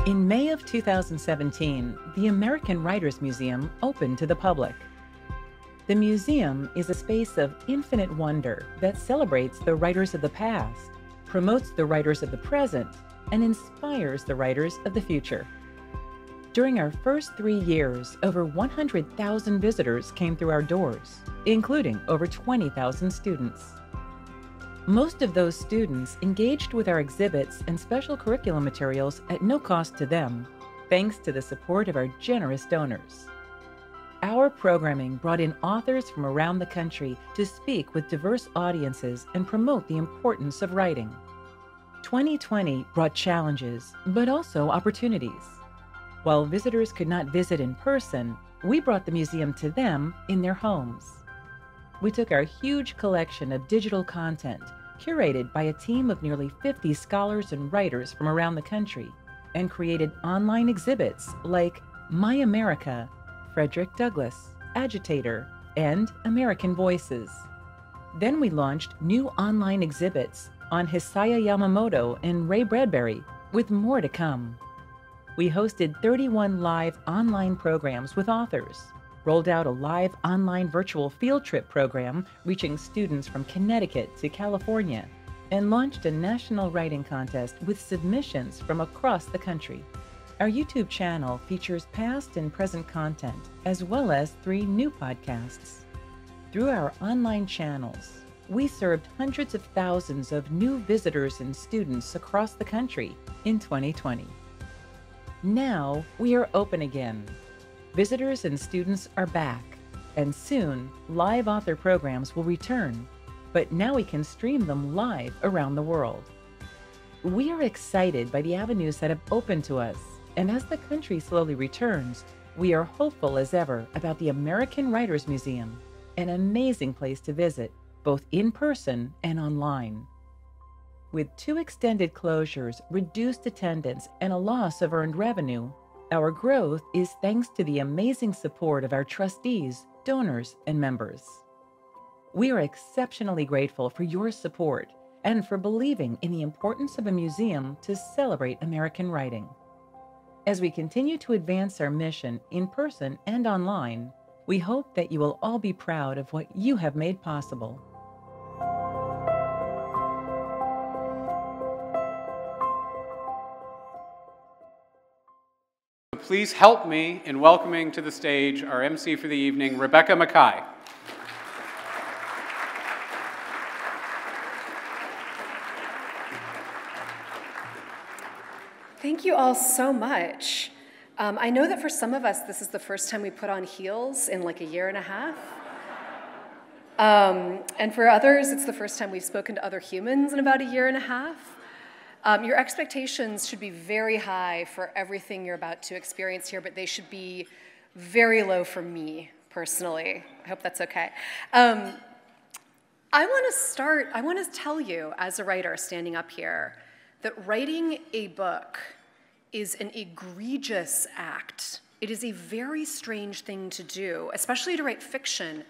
In May of 2017, the American Writers Museum opened to the public. The museum is a space of infinite wonder that celebrates the writers of the past, promotes the writers of the present, and inspires the writers of the future. During our first 3 years, over 100,000 visitors came through our doors, including over 20,000 students. Most of those students engaged with our exhibits and special curriculum materials at no cost to them, thanks to the support of our generous donors. Our programming brought in authors from around the country to speak with diverse audiences and promote the importance of writing. 2020 brought challenges, but also opportunities. While visitors could not visit in person, we brought the museum to them in their homes. We took our huge collection of digital content, curated by a team of nearly 50 scholars and writers from around the country, and created online exhibits like My America, Frederick Douglass, Agitator, and American Voices. Then we launched new online exhibits on Hisaya Yamamoto and Ray Bradbury, with more to come. We hosted 31 live online programs with authors, rolled out a live online virtual field trip program reaching students from Connecticut to California, and launched a national writing contest with submissions from across the country. Our YouTube channel features past and present content, as well as 3 new podcasts. Through our online channels, we served hundreds of thousands of new visitors and students across the country in 2020. Now we are open again. Visitors and students are back, and soon live author programs will return, but now we can stream them live around the world. We are excited by the avenues that have opened to us, and as the country slowly returns, we are hopeful as ever about the American Writers Museum, an amazing place to visit, both in person and online. With 2 extended closures, reduced attendance, and a loss of earned revenue, our growth is thanks to the amazing support of our trustees, donors, and members. We are exceptionally grateful for your support and for believing in the importance of a museum to celebrate American writing. As we continue to advance our mission in person and online, we hope that you will all be proud of what you have made possible. Please help me in welcoming to the stage our MC for the evening, Rebecca Makkai. Thank you all so much. I know that for some of us, this is the first time we put on heels in like a year and a half. And for others, it's the first time we've spoken to other humans in about a year and a half. Your expectations should be very high for everything you're about to experience here, but they should be very low for me, personally. I hope that's okay. I want to tell you, as a writer standing up here, that writing a book is an egregious act. It is a very strange thing to do, especially to write fiction.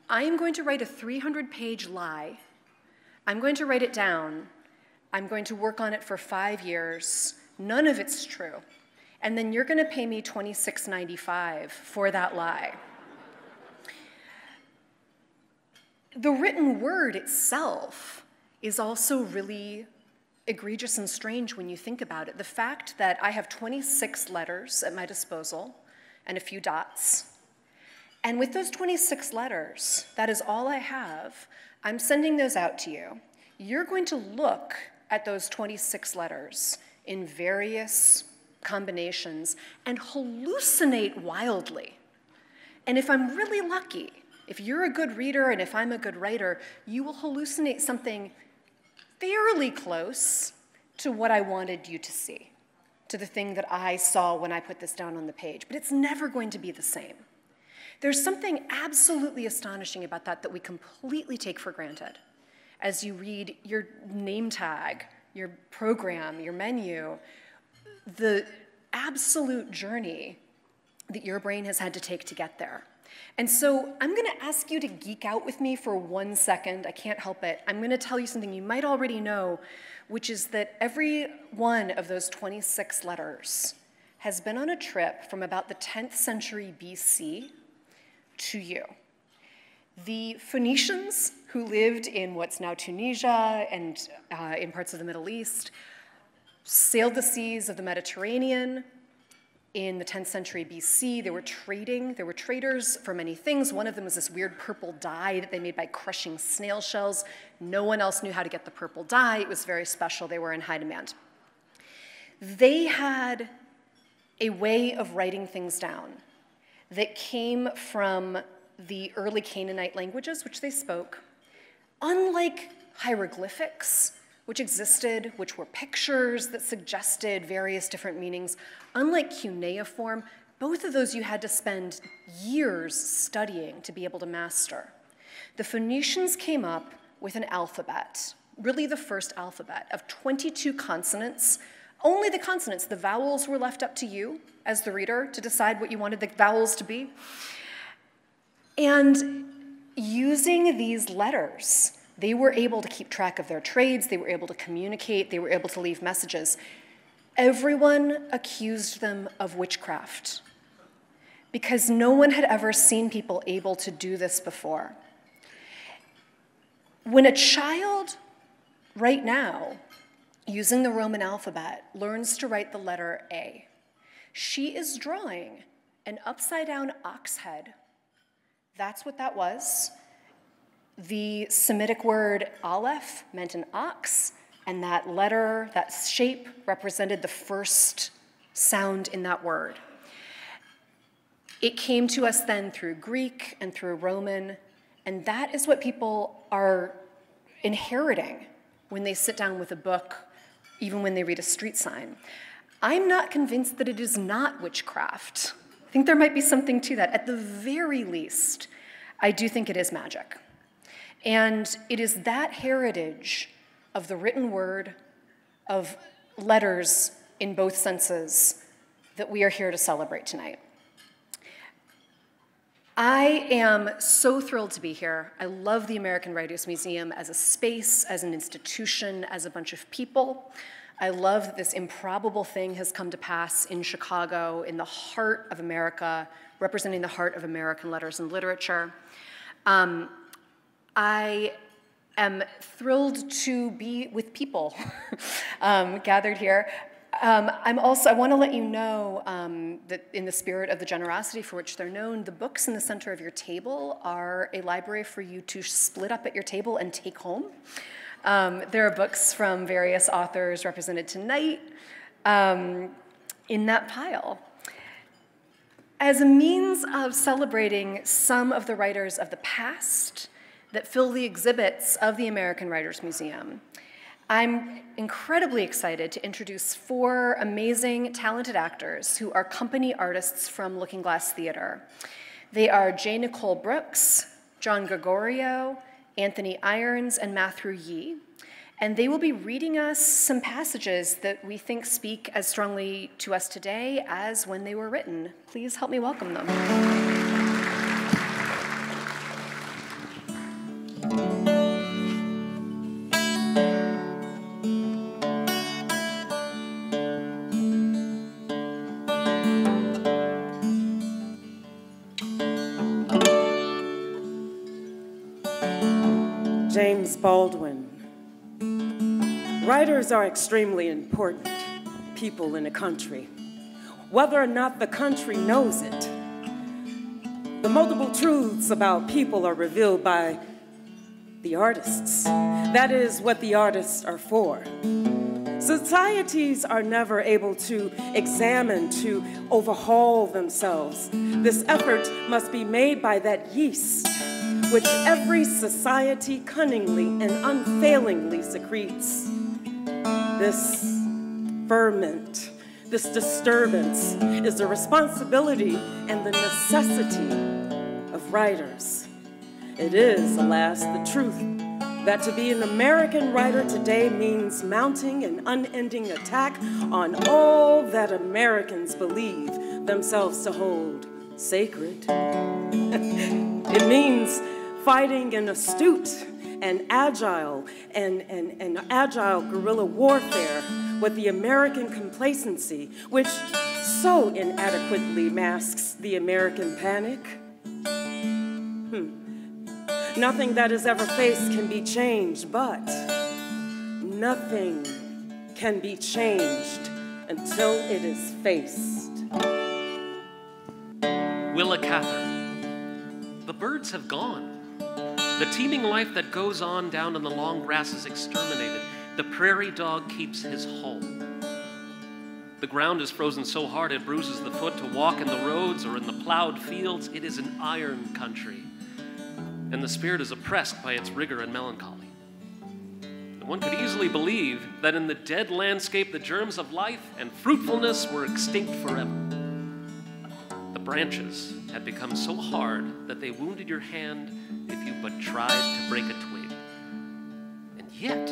I am going to write a 300-page lie. I'm going to write it down. I'm going to work on it for 5 years. None of it's true. And then you're going to pay me $26.95 for that lie. The written word itself is also really egregious and strange when you think about it. The fact that I have 26 letters at my disposal and a few dots. And with those 26 letters, that is all I have. I'm sending those out to you. You're going to look at those 26 letters in various combinations and hallucinate wildly. And if I'm really lucky, if you're a good reader and if I'm a good writer, you will hallucinate something fairly close to what I wanted you to see, to the thing that I saw when I put this down on the page. But it's never going to be the same. There's something absolutely astonishing about that we completely take for granted. As you read your name tag, your program, your menu, the absolute journey that your brain has had to take to get there. And so I'm going to ask you to geek out with me for 1 second. I can't help it. I'm going to tell you something you might already know, which is that every one of those 26 letters has been on a trip from about the 10th century BC to you. The Phoenicians, who lived in what's now Tunisia and in parts of the Middle East, sailed the seas of the Mediterranean in the 10th century BC. They were trading. There were traders for many things. One of them was this weird purple dye that they made by crushing snail shells. No one else knew how to get the purple dye. It was very special. They were in high demand. They had a way of writing things down that came from the early Canaanite languages, which they spoke. Unlike hieroglyphics, which existed, which were pictures that suggested various different meanings, unlike cuneiform, both of those you had to spend years studying to be able to master. The Phoenicians came up with an alphabet, really the first alphabet, of 22 consonants. Only the consonants, the vowels were left up to you as the reader to decide what you wanted the vowels to be. And using these letters, they were able to keep track of their trades, they were able to communicate, they were able to leave messages. Everyone accused them of witchcraft because no one had ever seen people able to do this before. When a child, right now, using the Roman alphabet, learns to write the letter A, she is drawing an upside-down ox head. That's what that was. The Semitic word aleph meant an ox, and that letter, that shape, represented the first sound in that word. It came to us then through Greek and through Roman, and that is what people are inheriting when they sit down with a book, even when they read a street sign. I'm not convinced that it is not witchcraft. I think there might be something to that. At the very least, I do think it is magic. And it is that heritage of the written word, of letters in both senses, that we are here to celebrate tonight. I am so thrilled to be here. I love the American Writers Museum as a space, as an institution, as a bunch of people. I love that this improbable thing has come to pass in Chicago, in the heart of America, representing the heart of American letters and literature. I am thrilled to be with people gathered here. I want to let you know that in the spirit of the generosity for which they're known, the books in the center of your table are a library for you to split up at your table and take home. There are books from various authors represented tonight in that pile. As a means of celebrating some of the writers of the past that fill the exhibits of the American Writers Museum, I'm incredibly excited to introduce 4 amazing, talented actors who are company artists from Lookingglass Theatre. They are Nicole Brooks, John Gregorio, Anthony Irons, and Matthew Yee. And they will be reading us some passages that we think speak as strongly to us today as when they were written. Please help me welcome them. Baldwin. Writers are extremely important people in a country, whether or not the country knows it. The multiple truths about people are revealed by the artists. That is what the artists are for. Societies are never able to examine, to overhaul themselves. This effort must be made by that yeast which every society cunningly and unfailingly secretes. This ferment, this disturbance is the responsibility and the necessity of writers. It is, alas, the truth that to be an American writer today means mounting an unending attack on all that Americans believe themselves to hold sacred. It means fighting an astute and agile guerrilla warfare with the American complacency, which so inadequately masks the American panic. Nothing that is ever faced can be changed, but nothing can be changed until it is faced. Willa, Cather, the birds have gone. The teeming life that goes on down in the long grass is exterminated. The prairie dog keeps his home. The ground is frozen so hard it bruises the foot to walk in the roads or in the plowed fields. It is an iron country, and the spirit is oppressed by its rigor and melancholy. And one could easily believe that in the dead landscape the germs of life and fruitfulness were extinct forever. The branches had become so hard that they wounded your hand if you but tried to break a twig. And yet,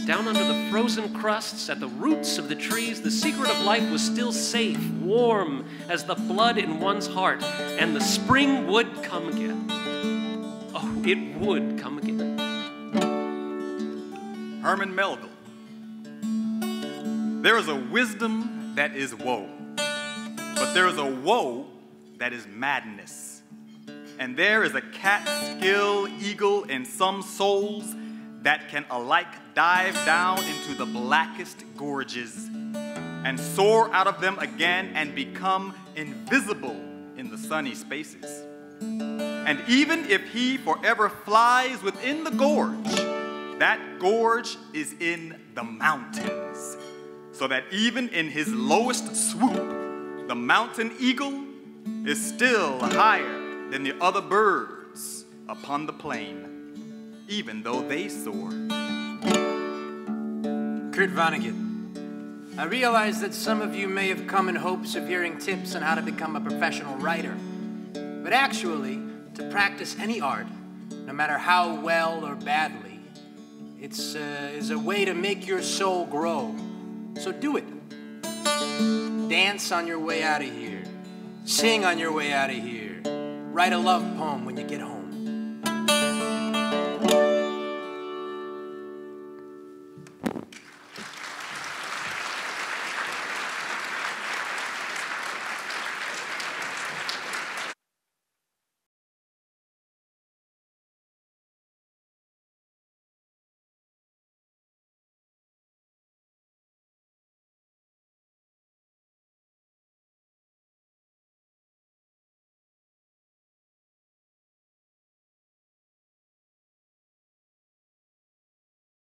down under the frozen crusts at the roots of the trees, the secret of life was still safe, warm as the blood in one's heart, and the spring would come again. Oh, it would come again. Herman Melville. There is a wisdom that is woe, but there is a woe that is madness. And there is a catskill eagle in some souls that can alike dive down into the blackest gorges and soar out of them again and become invisible in the sunny spaces. And even if he forever flies within the gorge, that gorge is in the mountains, so that even in his lowest swoop, the mountain eagle is still higher than the other birds upon the plain, even though they soar. Kurt Vonnegut. I realize that some of you may have come in hopes of hearing tips on how to become a professional writer. But actually, to practice any art, no matter how well or badly, is a way to make your soul grow. So do it. Dance on your way out of here. Sing on your way out of here. Write a love poem when you get home.